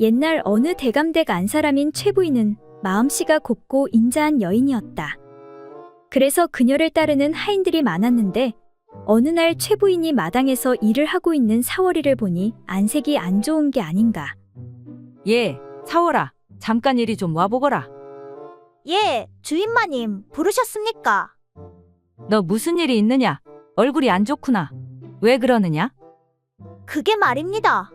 옛날 어느 대감댁 안사람인 최부인은 마음씨가 곱고 인자한 여인이었다. 그래서 그녀를 따르는 하인들이 많았는데 어느 날 최부인이 마당에서 일을 하고 있는 사월이를 보니 안색이 안 좋은 게 아닌가. 예, 사월아, 잠깐 이리 좀 와보거라. 예, 주인마님 부르셨습니까? 너 무슨 일이 있느냐? 얼굴이 안 좋구나. 왜 그러느냐? 그게 말입니다.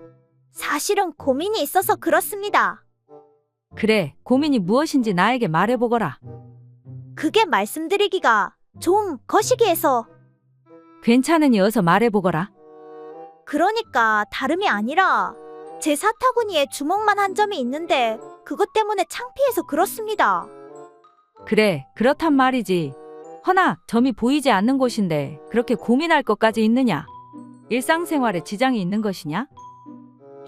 사실은 고민이 있어서 그렇습니다. 그래, 고민이 무엇인지 나에게 말해보거라. 그게 말씀드리기가 좀 거시기해서. 괜찮으니 어서 말해보거라. 그러니까 다름이 아니라 제 사타구니에 주먹만 한 점이 있는데 그것 때문에 창피해서 그렇습니다. 그래, 그렇단 말이지. 허나 점이 보이지 않는 곳인데 그렇게 고민할 것까지 있느냐? 일상생활에 지장이 있는 것이냐?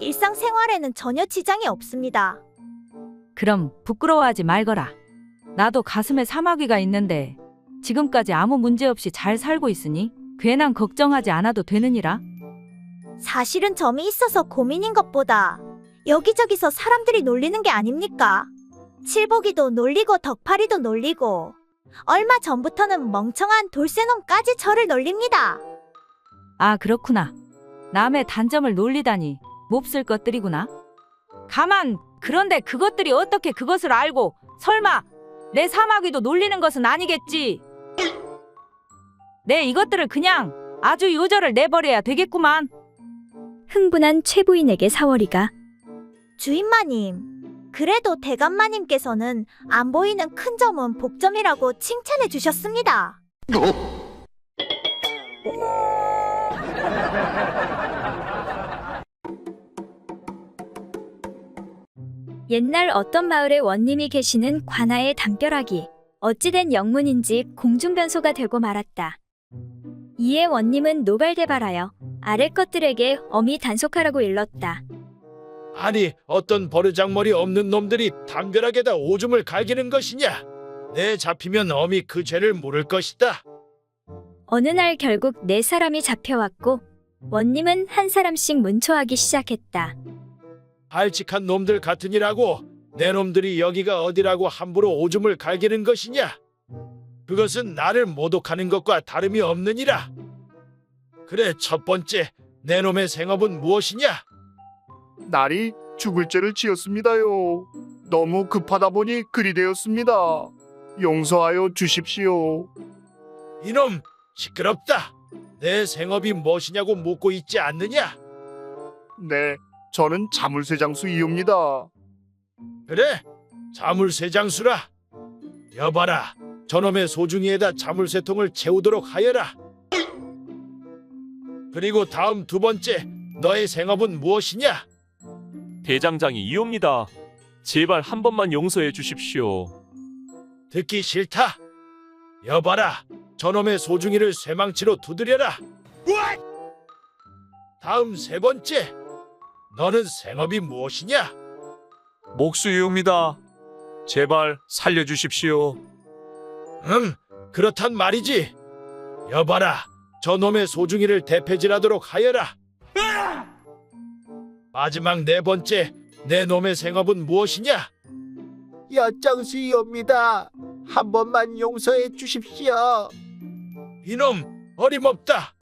일상생활에는 전혀 지장이 없습니다. 그럼 부끄러워하지 말거라. 나도 가슴에 사마귀가 있는데 지금까지 아무 문제 없이 잘 살고 있으니 괜한 걱정하지 않아도 되느니라. 사실은 점이 있어서 고민인 것보다 여기저기서 사람들이 놀리는 게 아닙니까? 칠복이도 놀리고 덕파리도 놀리고 얼마 전부터는 멍청한 돌쇠놈까지 저를 놀립니다. 아, 그렇구나. 남의 단점을 놀리다니 몹쓸 것들이구나. 가만, 그런데 그것들이 어떻게 그것을 알고 설마 내 사마귀도 놀리는 것은 아니겠지? 내 이것들을 그냥 아주 요절을 내버려야 되겠구만. 흥분한 최부인에게 사월이가 주인마님, 그래도 대감마님께서는 안 보이는 큰 점은 복점이라고 칭찬해 주셨습니다. 옛날 어떤 마을에 원님이 계시는 관아의 담벼락이 어찌된 영문인지 공중변소가 되고 말았다. 이에 원님은 노발대발하여 아랫 것들에게 엄히 단속하라고 일렀다. 아니, 어떤 버르장머리 없는 놈들이 담벼락에다 오줌을 갈기는 것이냐? 내 잡히면 엄히 그 죄를 물을 것이다. 어느 날 결국 4사람이 잡혀왔고 원님은 한 사람씩 문초하기 시작했다. 발칙한 놈들 같으니라고 내 놈들이 여기가 어디라고 함부로 오줌을 갈기는 것이냐? 그것은 나를 모독하는 것과 다름이 없느니라. 그래, 첫 번째, 내 놈의 생업은 무엇이냐? 날이 죽을 죄를 지었습니다요. 너무 급하다 보니 그리 되었습니다. 용서하여 주십시오. 이놈, 시끄럽다. 내 생업이 무엇이냐고 묻고 있지 않느냐? 네, 저는 자물쇠 장수이옵니다. 그래, 자물쇠 장수라. 여봐라, 저놈의 소중이에다 자물쇠통을 채우도록 하여라. 그리고 다음 두 번째, 너의 생업은 무엇이냐? 대장장이 이옵니다. 제발 한 번만 용서해 주십시오. 듣기 싫다. 여봐라, 저놈의 소중이를 쇠망치로 두드려라. 다음 세 번째, 너는 생업이 무엇이냐? 목수이옵니다. 제발 살려주십시오. 그렇단 말이지. 여봐라, 저놈의 소중이를 대패질하도록 하여라. 마지막 네 번째, 내 놈의 생업은 무엇이냐? 엿장수이옵니다. 한 번만 용서해 주십시오. 이놈, 어림없다.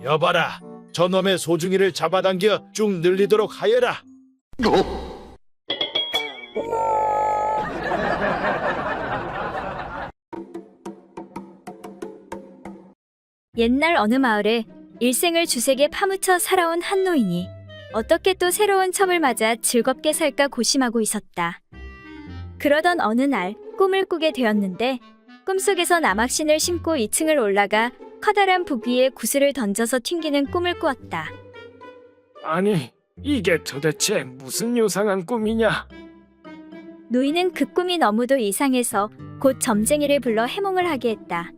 여봐라, 저놈의 소중이를 잡아당겨 쭉 늘리도록 하여라. 옛날 어느 마을에 일생을 주색에 파묻혀 살아온 한 노인이 어떻게 또 새로운 첨을 맞아 즐겁게 살까 고심하고 있었다. 그러던 어느 날 꿈을 꾸게 되었는데 꿈속에서 남학신을 신고 2층을 올라가 커다란 북 위에 구슬을 던져서 튕기는 꿈을 꾸었다. 아니, 이게 도대체 무슨 요상한 꿈이냐? 노인은 그 꿈이 너무도 이상해서 곧 점쟁이를 불러 해몽을 하게 했다.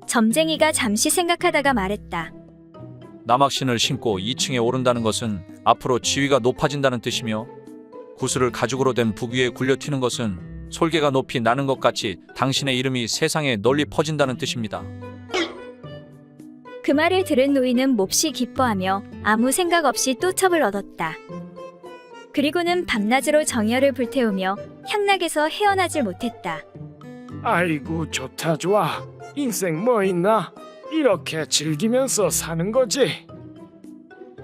점쟁이가 잠시 생각하다가 말했다. 남학신을 신고 2층에 오른다는 것은 앞으로 지위가 높아진다는 뜻이며 구슬을 가죽으로 된 북 위에 굴려 튀는 것은 솔개가 높이 나는 것 같이 당신의 이름이 세상에 널리 퍼진다는 뜻입니다. 그 말을 들은 노인은 몹시 기뻐하며 아무 생각 없이 또 첩을 얻었다. 그리고는 밤낮으로 정열을 불태우며 향락에서 헤어나질 못했다. 아이고 좋다 좋아. 인생 뭐 있나? 이렇게 즐기면서 사는 거지.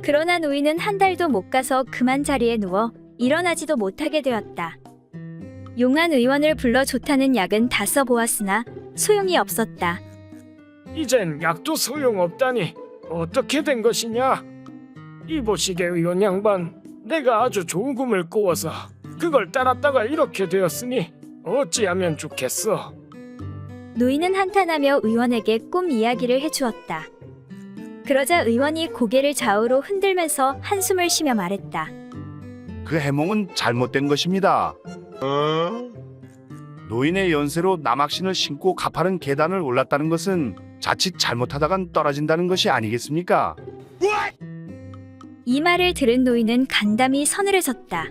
그러나 노인은 한 달도 못 가서 그만 자리에 누워 일어나지도 못하게 되었다. 용한 의원을 불러 좋다는 약은 다 써보았으나 소용이 없었다. 이젠 약도 소용없다니 어떻게 된 것이냐? 이보시게 의원 양반, 내가 아주 좋은 꿈을 꾸어서 그걸 따랐다가 이렇게 되었으니 어찌하면 좋겠어. 노인은 한탄하며 의원에게 꿈 이야기를 해주었다. 그러자 의원이 고개를 좌우로 흔들면서 한숨을 쉬며 말했다. 그 해몽은 잘못된 것입니다. 노인의 연세로 남학신을 신고 가파른 계단을 올랐다는 것은 자칫 잘못하다간 떨어진다는 것이 아니겠습니까? 이 말을 들은 노인은 간담이 서늘해졌다.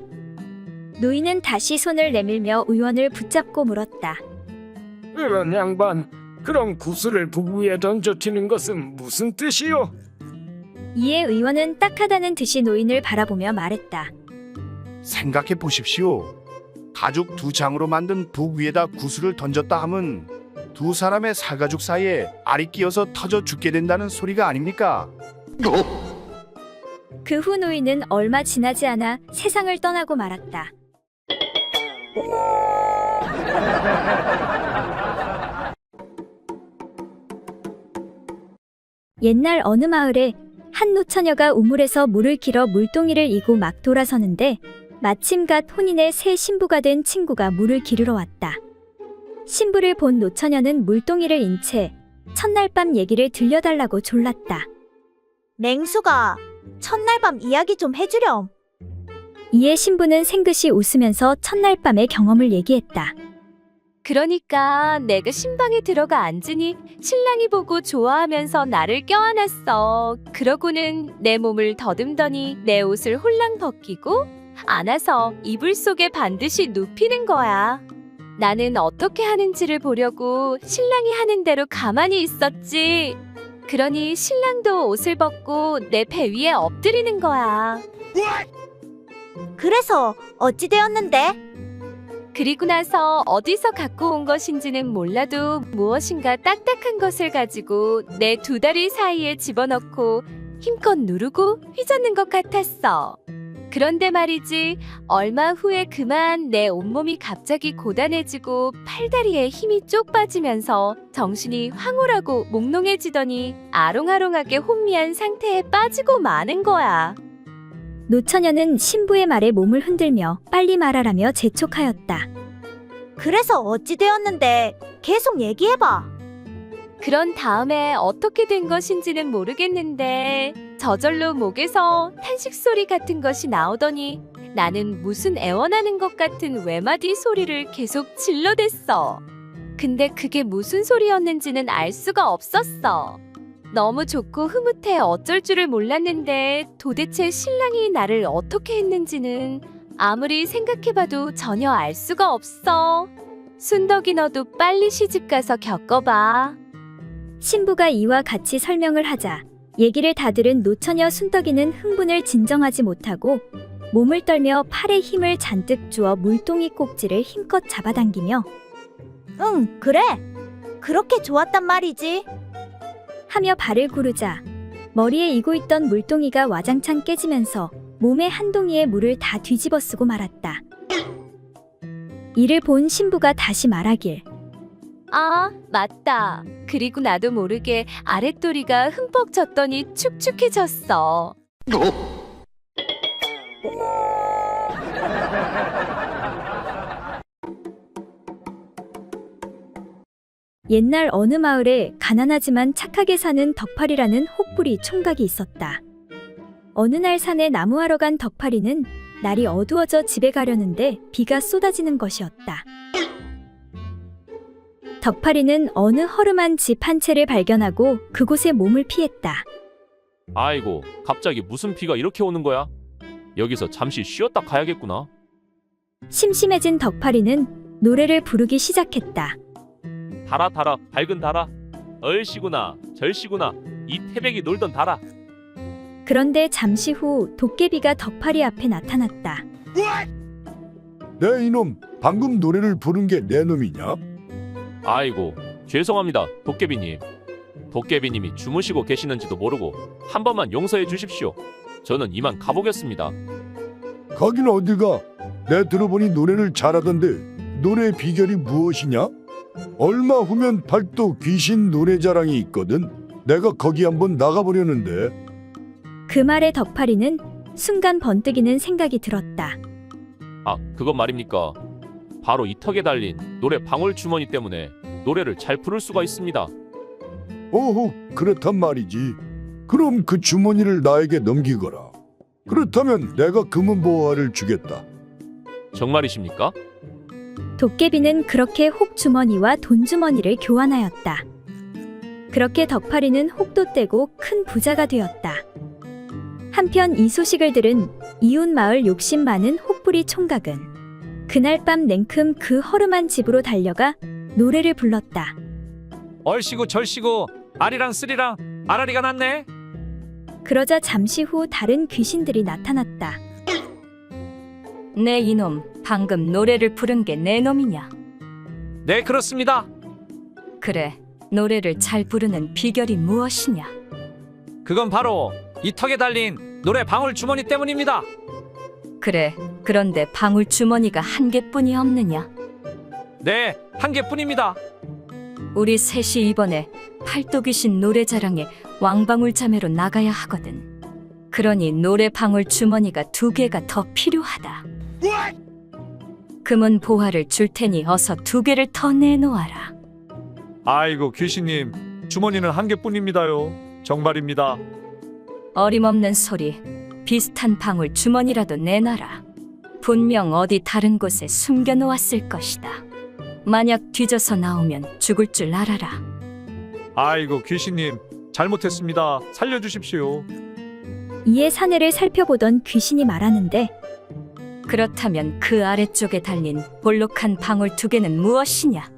노인은 다시 손을 내밀며 의원을 붙잡고 물었다. 의원 양반, 그럼 구슬을 부부 위에 던져튀는 것은 무슨 뜻이요? 이에 의원은 딱하다는 듯이 노인을 바라보며 말했다. 생각해 보십시오. 가죽 두 장으로 만든 북 위에다 구슬을 던졌다 함은 두 사람의 살가죽 사이에 알이 끼어서 터져 죽게 된다는 소리가 아닙니까? 그 후 노인은 얼마 지나지 않아 세상을 떠나고 말았다. 옛날 어느 마을에 한 노처녀가 우물에서 물을 길어 물동이를 이고 막 돌아서는데 마침 갓 혼인의 새 신부가 된 친구가 물을 기르러 왔다. 신부를 본 노처녀는 물동이를 인 채 첫날 밤 얘기를 들려달라고 졸랐다. 맹수가 첫날 밤 이야기 좀 해주렴. 이에 신부는 생긋이 웃으면서 첫날 밤의 경험을 얘기했다. 그러니까 내가 신방에 들어가 앉으니 신랑이 보고 좋아하면서 나를 껴안았어. 그러고는 내 몸을 더듬더니 내 옷을 홀랑 벗기고 안아서 이불 속에 반드시 눕히는 거야. 나는 어떻게 하는지를 보려고 신랑이 하는 대로 가만히 있었지. 그러니 신랑도 옷을 벗고 내 배 위에 엎드리는 거야. 그래서 어찌 되었는데? 그리고 나서 어디서 갖고 온 것인지는 몰라도 무엇인가 딱딱한 것을 가지고 내 두 다리 사이에 집어넣고 힘껏 누르고 휘젓는 것 같았어. 그런데 말이지, 얼마 후에 그만 내 온몸이 갑자기 고단해지고 팔다리에 힘이 쪽 빠지면서 정신이 황홀하고 몽롱해지더니 아롱아롱하게 혼미한 상태에 빠지고 마는 거야. 노처녀는 신부의 말에 몸을 흔들며 빨리 말하라며 재촉하였다. 그래서 어찌 되었는데 계속 얘기해봐. 그런 다음에 어떻게 된 것인지는 모르겠는데 저절로 목에서 탄식 소리 같은 것이 나오더니 나는 무슨 애원하는 것 같은 외마디 소리를 계속 질러댔어. 근데 그게 무슨 소리였는지는 알 수가 없었어. 너무 좋고 흐뭇해 어쩔 줄을 몰랐는데 도대체 신랑이 나를 어떻게 했는지는 아무리 생각해봐도 전혀 알 수가 없어. 순덕이 너도 빨리 시집가서 겪어봐. 신부가 이와 같이 설명을 하자 얘기를 다 들은 노처녀 순덕이는 흥분을 진정하지 못하고 몸을 떨며 팔에 힘을 잔뜩 주어 물동이 꼭지를 힘껏 잡아당기며 응, 그래. 그렇게 좋았단 말이지. 하며 발을 구르자 머리에 이고 있던 물동이가 와장창 깨지면서 몸의 한 동이의 물을 다 뒤집어 쓰고 말았다. 이를 본 신부가 다시 말하길. 아, 맞다. 그리고 나도 모르게 아랫도리가 흠뻑 젖더니 축축해졌어. 옛날 어느 마을에 가난하지만 착하게 사는 덕팔이라는 혹부리 총각이 있었다. 어느 날 산에 나무하러 간 덕팔이는 날이 어두워져 집에 가려는데 비가 쏟아지는 것이었다. 덕팔이는 어느 허름한 집 한 채를 발견하고 그곳에 몸을 피했다. 아이고, 갑자기 무슨 비가 이렇게 오는 거야? 여기서 잠시 쉬었다 가야겠구나. 심심해진 덕팔이는 노래를 부르기 시작했다. 달아 달아 밝은 달아, 얼씨구나 절씨구나 이 태백이 놀던 다라. 그런데 잠시 후 도깨비가 덕파리 앞에 나타났다. 내 이놈 방금 노래를 부른 게 내 놈이냐? 아이고, 죄송합니다, 도깨비님. 도깨비님이 주무시고 계시는지도 모르고 한 번만 용서해 주십시오. 저는 이만 가보겠습니다. 거긴 어디가? 내 들어보니 노래를 잘하던데 노래 비결이 무엇이냐? 얼마 후면 팔도 귀신 노래 자랑이 있거든. 내가 거기 한번 나가보려는데. 그 말에 덕파리는 순간 번뜩이는 생각이 들었다. 아, 그건 말입니까? 바로 이 턱에 달린 노래 방울 주머니 때문에 노래를 잘 부를 수가 있습니다. 오호, 그렇단 말이지. 그럼 그 주머니를 나에게 넘기거라. 그렇다면 내가 금은 보화를 주겠다. 정말이십니까? 도깨비는 그렇게 혹 주머니와 돈 주머니를 교환하였다. 그렇게 덕파리는 혹도 떼고 큰 부자가 되었다. 한편 이 소식을 들은 이웃 마을 욕심 많은 혹부리 총각은 그날 밤 냉큼 그 허름한 집으로 달려가 노래를 불렀다. 얼씨구 절씨구 아리랑 쓰리랑 아라리가 났네. 그러자 잠시 후 다른 귀신들이 나타났다. 내 이놈 방금 노래를 부른 게 내 놈이냐? 네, 그렇습니다. 그래, 노래를 잘 부르는 비결이 무엇이냐? 그건 바로 이 턱에 달린 노래 방울 주머니 때문입니다. 그래, 그런데 방울 주머니가 한 개뿐이 없느냐? 네, 한 개뿐입니다. 우리 셋이 이번에 팔도귀신 노래자랑에 왕방울 자매로 나가야 하거든. 그러니 노래 방울 주머니가 2개가 더 필요하다. 금은 보화를 줄 테니 어서 2개를 더 내놓아라. 아이고 귀신님, 주머니는 한 개뿐입니다요. 정말입니다. 어림없는 소리. 비슷한 방울 주머니라도 내놔라. 분명 어디 다른 곳에 숨겨놓았을 것이다. 만약 뒤져서 나오면 죽을 줄 알아라. 아이고 귀신님, 잘못했습니다. 살려주십시오. 이에 사내를 살펴보던 귀신이 말하는데 그렇다면 그 아래쪽에 달린 볼록한 방울 2개는 무엇이냐?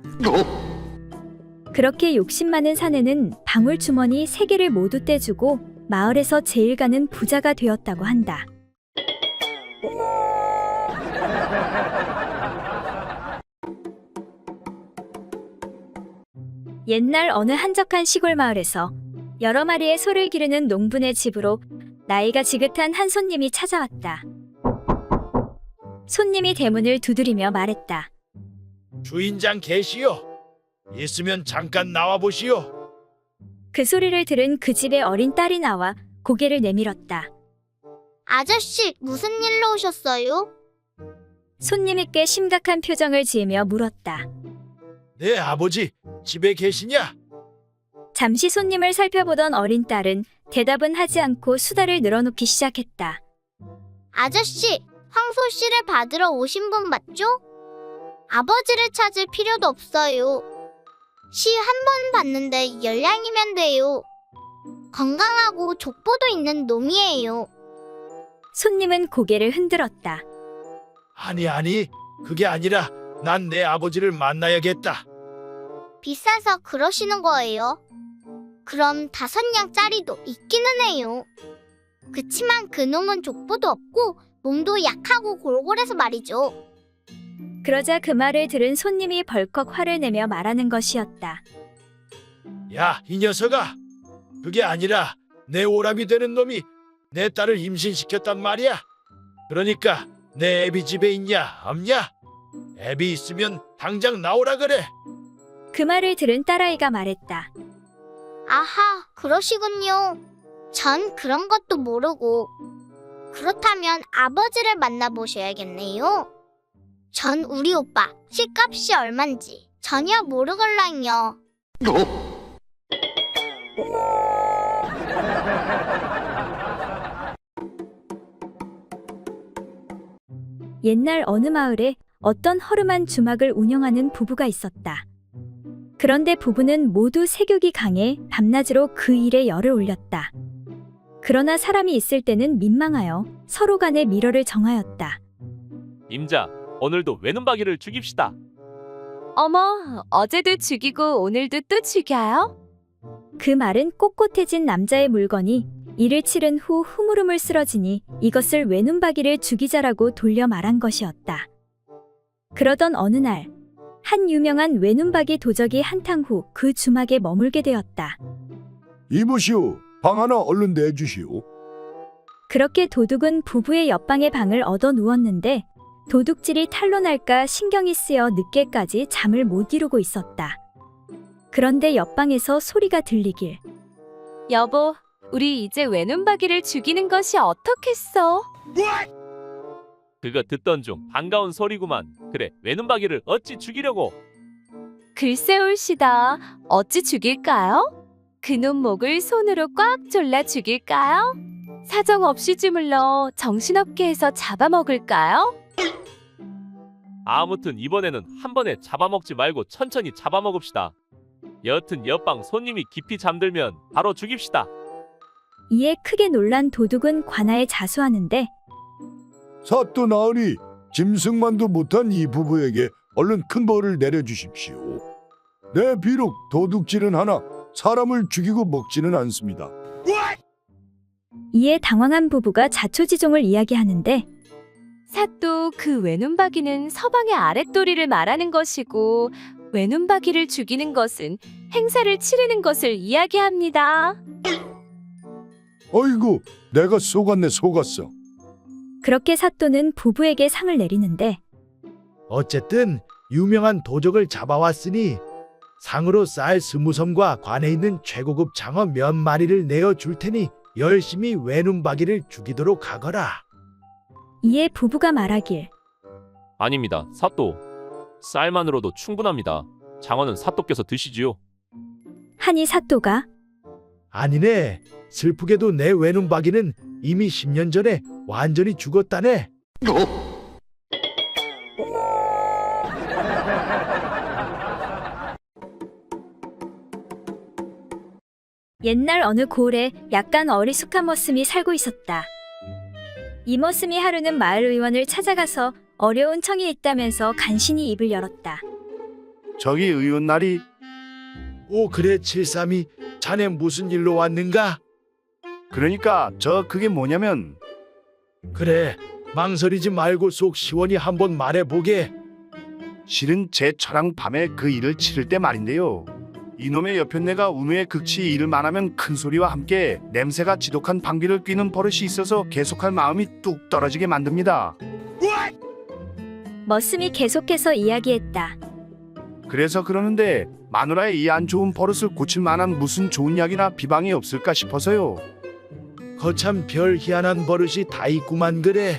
그렇게 욕심 많은 사내는 방울 주머니 3개를 모두 떼주고 마을에서 제일 가는 부자가 되었다고 한다. 옛날 어느 한적한 시골 마을에서 여러 마리의 소를 기르는 농부네 집으로 나이가 지긋한 한 손님이 찾아왔다. 손님이 대문을 두드리며 말했다. 주인장 계시오. 있으면 잠깐 나와 보시오. 그 소리를 들은 그 집의 어린 딸이 나와 고개를 내밀었다. 아저씨, 무슨 일로 오셨어요? 손님이 꽤 심각한 표정을 지으며 물었다. 내 아버지 집에 계시냐? 잠시 손님을 살펴보던 어린 딸은 대답은 하지 않고 수다를 늘어놓기 시작했다. 아저씨, 황소 씨를 받으러 오신 분 맞죠? 아버지를 찾을 필요도 없어요. 시 한 번 받는데 열량이면 돼요. 건강하고 족보도 있는 놈이에요. 손님은 고개를 흔들었다. 아니, 그게 아니라 난 내 아버지를 만나야겠다. 비싸서 그러시는 거예요. 그럼 5냥짜리도 있기는 해요. 그치만 그놈은 족보도 없고 몸도 약하고 골골해서 말이죠. 그러자 그 말을 들은 손님이 벌컥 화를 내며 말하는 것이었다. 야, 이 녀석아. 그게 아니라 내 오랍이 되는 놈이 내 딸을 임신시켰단 말이야. 그러니까 내 애비 집에 있냐 없냐? 애비 있으면 당장 나오라 그래. 그 말을 들은 딸아이가 말했다. 아하, 그러시군요. 전 그런 것도 모르고. 그렇다면 아버지를 만나보셔야겠네요. 전 우리 오빠 시값이 얼만지 전혀 모르걸랑요. 옛날 어느 마을에 어떤 허름한 주막을 운영하는 부부가 있었다. 그런데 부부는 모두 세교가 강해 밤낮으로 그 일에 열을 올렸다. 그러나 사람이 있을 때는 민망하여 서로 간에 미러를 정하였다. 임자, 오늘도 외눈박이를 죽입시다. 어머, 어제도 죽이고 오늘도 또 죽여요? 그 말은 꼿꼿해진 남자의 물건이 이를 치른 후 흐물흐물 쓰러지니 이것을 외눈박이를 죽이자라고 돌려 말한 것이었다. 그러던 어느 날, 한 유명한 외눈박이 도적이 한탕 후 그 주막에 머물게 되었다. 이보시오. 방 하나 얼른 내주시오. 그렇게 도둑은 부부의 옆방의 방을 얻어 누웠는데 도둑질이 탄로 날까 신경이 쓰여 늦게까지 잠을 못 이루고 있었다. 그런데 옆방에서 소리가 들리길. 여보, 우리 이제 외눈박이를 죽이는 것이 어떻겠어? 그거 듣던 중 반가운 소리구만. 그래, 외눈박이를 어찌 죽이려고? 글쎄 올시다. 어찌 죽일까요? 그놈 목을 손으로 꽉 졸라 죽일까요? 사정없이 주물러 정신없게 해서 잡아먹을까요? 아무튼 이번에는 한 번에 잡아먹지 말고 천천히 잡아먹읍시다. 여튼 옆방 손님이 깊이 잠들면 바로 죽입시다. 이에 크게 놀란 도둑은 관아에 자수하는데 사또 나으리 짐승만도 못한 이 부부에게 얼른 큰 벌을 내려주십시오. 네, 비록 도둑질은 하나 사람을 죽이고 먹지는 않습니다. 이에 당황한 부부가 자초지종을 이야기하는데 사또, 그 외눈박이는 서방의 아랫도리를 말하는 것이고 외눈박이를 죽이는 것은 행사를 치르는 것을 이야기합니다. 어이구, 내가 속았어. 그렇게 사또는 부부에게 상을 내리는데 어쨌든 유명한 도적을 잡아왔으니 상으로 쌀 20섬과 관에 있는 최고급 장어 몇 마리를 내어줄 테니 열심히 외눈박이를 죽이도록 하거라. 이에 부부가 말하길. 아닙니다, 사또. 쌀만으로도 충분합니다. 장어는 사또께서 드시지요. 하니 사또가 아니네. 슬프게도 내 외눈박이는 이미 10년 전에 완전히 죽었다네. 옛날 어느 고을에 약간 어리숙한 머슴이 살고 있었다. 이 머슴이 하루는 마을 의원을 찾아가서 어려운 청이 있다면서 간신히 입을 열었다. 저기 의원날이 오, 그래 칠삼이, 자네 무슨 일로 왔는가? 그러니까 그게 뭐냐면 그래, 망설이지 말고 속 시원히 한번 말해보게. 실은 제 처랑 밤에 그 일을 치를 때 말인데요. 이놈의 여편네가 운후에 극치 일을 만하면 큰 소리와 함께 냄새가 지독한 방귀를 뀌는 버릇이 있어서 계속할 마음이 뚝 떨어지게 만듭니다. 머슴이 계속해서 이야기했다. 그래서 그러는데 마누라의 이 안 좋은 버릇을 고칠 만한 무슨 좋은 약이나 비방이 없을까 싶어서요. 거참 별 희한한 버릇이 다 있구만 그래.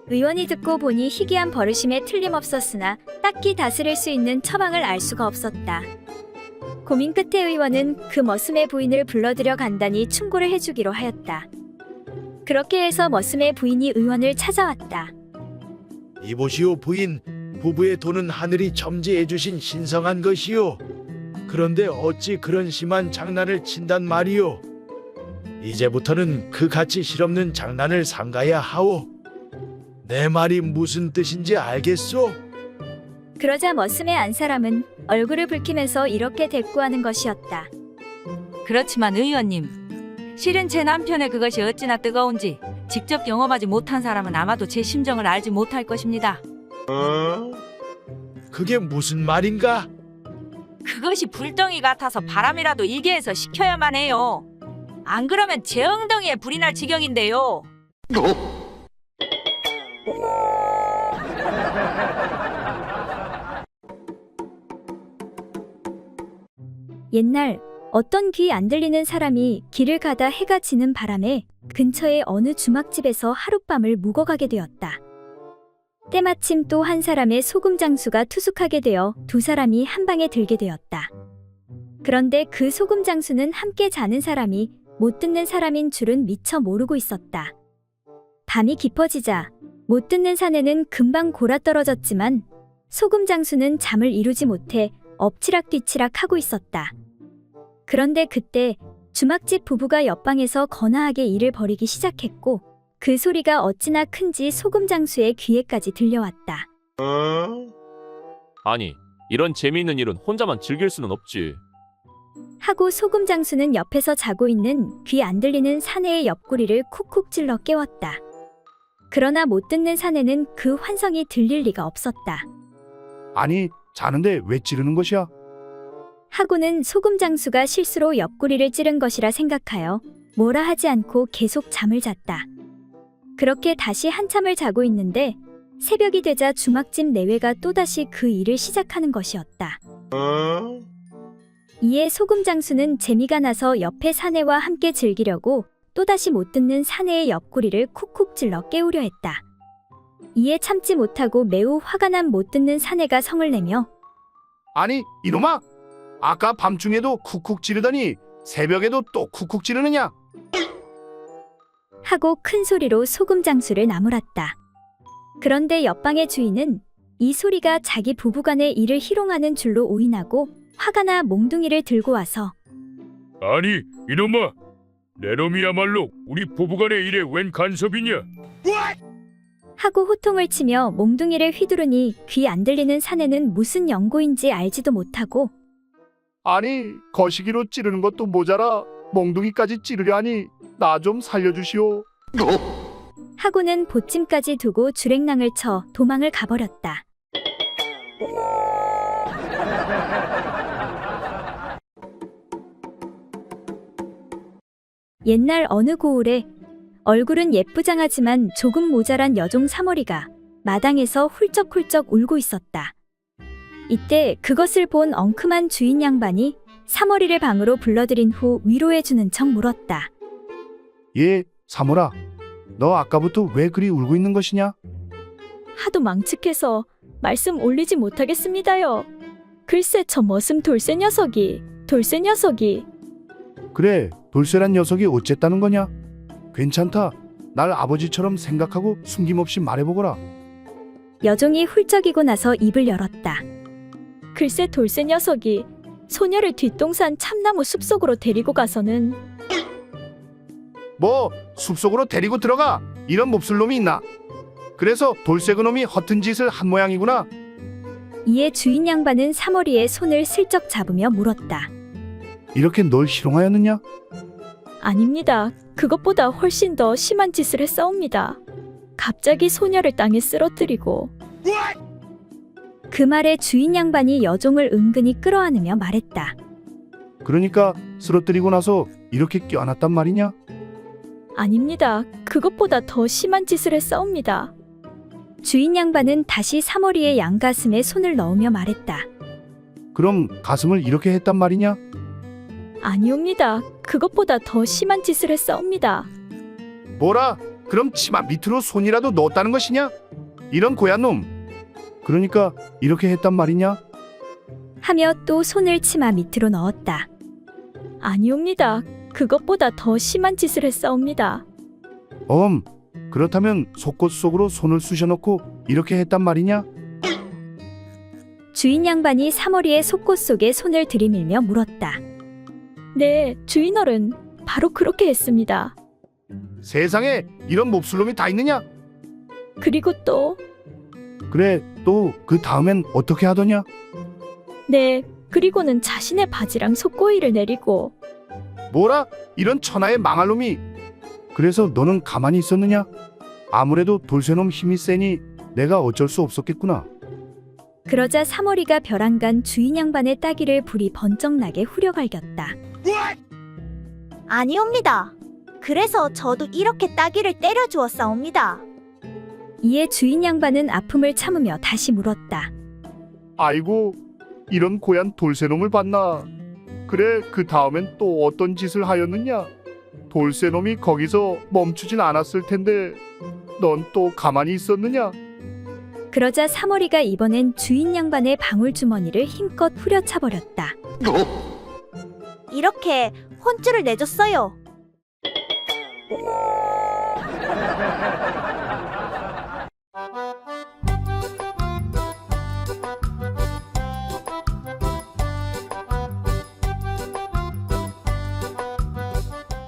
의원이 듣고 보니 희귀한 버릇임에 틀림없었으나 딱히 다스릴 수 있는 처방을 알 수가 없었다. 고민 끝에 의원은 그 머슴의 부인을 불러들여 간단히 충고를 해주기로 하였다. 그렇게 해서 머슴의 부인이 의원을 찾아왔다. 이보시오 부인, 부부의 돈은 하늘이 점지해 주신 신성한 것이요. 그런데 어찌 그런 심한 장난을 친단 말이오. 이제부터는 그 가치 실없는 장난을 삼가야 하오. 내 말이 무슨 뜻인지 알겠소? 그러자 머슴의 안 사람은 얼굴을 붉히면서 이렇게 대꾸하는 것이었다. 그렇지만 의원님, 실은 제 남편의 그것이 어찌나 뜨거운지 직접 경험하지 못한 사람은 아마도 제 심정을 알지 못할 것입니다. 그게 무슨 말인가? 그것이 불덩이 같아서 바람이라도 일게 해서 식혀야만 해요. 안 그러면 제 엉덩이에 불이 날 지경인데요. 옛날 어떤 귀 안 들리는 사람이 길을 가다 해가 지는 바람에 근처의 어느 주막집에서 하룻밤을 묵어가게 되었다. 때마침 또 한 사람의 소금 장수가 투숙하게 되어 두 사람이 한 방에 들게 되었다. 그런데 그 소금 장수는 함께 자는 사람이 못 듣는 사람인 줄은 미처 모르고 있었다. 밤이 깊어지자 못 듣는 사내는 금방 골아떨어졌지만 소금 장수는 잠을 이루지 못해 엎치락뒤치락 하고 있었다. 그런데 그때 주막집 부부가 옆방에서 거나하게 일을 벌이기 시작했고 그 소리가 어찌나 큰지 소금 장수의 귀에까지 들려왔다. 아니, 이런 재미있는 일은 혼자만 즐길 수는 없지. 하고 소금 장수는 옆에서 자고 있는 귀 안 들리는 사내의 옆구리를 쿡쿡 찔러 깨웠다. 그러나 못 듣는 사내는 그 환성이 들릴 리가 없었다. 아니, 자는데 왜 찌르는 것이야? 하고는 소금 장수가 실수로 옆구리를 찌른 것이라 생각하여 뭐라 하지 않고 계속 잠을 잤다. 그렇게 다시 한참을 자고 있는데 새벽이 되자 주막집 내외가 또다시 그 일을 시작하는 것이었다. 이에 소금 장수는 재미가 나서 옆에 사내와 함께 즐기려고 또다시 못 듣는 사내의 옆구리를 쿡쿡 찔러 깨우려 했다. 이에 참지 못하고 매우 화가 난 못 듣는 사내가 성을 내며 아니, 이놈아! 아까 밤중에도 쿡쿡 찌르더니 새벽에도 또 쿡쿡 찌르느냐? 하고 큰 소리로 소금 장수를 나무랐다. 그런데 옆방의 주인은 이 소리가 자기 부부간의 일을 희롱하는 줄로 오인하고 화가 나 몽둥이를 들고 와서 아니 이놈아, 내 놈이야말로 우리 부부간의 일에 웬 간섭이냐? 하고 호통을 치며 몽둥이를 휘두르니 귀 안 들리는 사내는 무슨 연고인지 알지도 못하고 아니, 거시기로 찌르는 것도 모자라 몽둥이까지 찌르려 하니 나 좀 살려주시오. 하고는 보찜까지 두고 주랭랑을 쳐 도망을 가버렸다. 옛날 어느 고을에 얼굴은 예쁘장하지만 조금 모자란 여종 사머리가 마당에서 훌쩍훌쩍 울고 있었다. 이때 그것을 본 엉큼한 주인 양반이 사머리를 방으로 불러들인 후 위로해주는 척 물었다. 예, 사모라. 너 아까부터 왜 그리 울고 있는 것이냐? 하도 망측해서 말씀 올리지 못하겠습니다요. 글쎄 저 머슴 돌쇠 녀석이 그래, 돌쇠란 녀석이 어쨌다는 거냐? 괜찮다. 날 아버지처럼 생각하고 숨김없이 말해보거라. 여종이 훌쩍이고 나서 입을 열었다. 글쎄 돌쇠 녀석이 소녀를 뒷동산 참나무 숲속으로 데리고 가서는 뭐 숲속으로 데리고 들어가? 이런 몹쓸 놈이 있나? 그래서 돌쇠 그놈이 허튼 짓을 한 모양이구나. 이에 주인 양반은 사머리의 손을 슬쩍 잡으며 물었다. 이렇게 널 희롱하였느냐? 아닙니다. 그것보다 훨씬 더 심한 짓을 했사옵니다. 갑자기 소녀를 땅에 쓰러뜨리고 그 말에 주인 양반이 여종을 은근히 끌어안으며 말했다. 그러니까 쓰러뜨리고 나서 이렇게 껴안았단 말이냐? 아닙니다. 그것보다 더 심한 짓을 했사옵니다. 주인 양반은 다시 사머리의 양가슴에 손을 넣으며 말했다. 그럼 가슴을 이렇게 했단 말이냐? 아니옵니다. 그것보다 더 심한 짓을 했사옵니다. 뭐라? 그럼 치마 밑으로 손이라도 넣었다는 것이냐? 이런 고얀 놈. 그러니까 이렇게 했단 말이냐? 하며 또 손을 치마 밑으로 넣었다. 아니옵니다. 그것보다 더 심한 짓을 했사옵니다. 그렇다면 속옷 속으로 손을 쑤셔넣고 이렇게 했단 말이냐? 주인 양반이 사머리의 속옷 속에 손을 들이밀며 물었다. 네, 주인어른, 바로 그렇게 했습니다. 세상에 이런 몹쓸 놈이 다 있느냐? 그리고 또 그래, 또 그 다음엔 어떻게 하더냐? 네, 그리고는 자신의 바지랑 속고이를 내리고 뭐라? 이런 천하의 망할 놈이. 그래서 너는 가만히 있었느냐? 아무래도 돌쇠놈 힘이 세니 내가 어쩔 수 없었겠구나. 그러자 사머리가 벼랑간 주인 양반의 따귀를 불이 번쩍 나게 후려갈겼다. 아니옵니다. 그래서 저도 이렇게 따귀를 때려 주었사옵니다. 이에 주인 양반은 아픔을 참으며 다시 물었다. 아이고, 이런 고얀 돌쇠놈을 봤나? 그래, 그 다음엔 또 어떤 짓을 하였느냐? 돌쇠놈이 거기서 멈추진 않았을 텐데 넌 또 가만히 있었느냐? 그러자 사머리가 이번엔 주인 양반의 방울주머니를 힘껏 후려차버렸다. 이렇게 혼쭐을 내줬어요.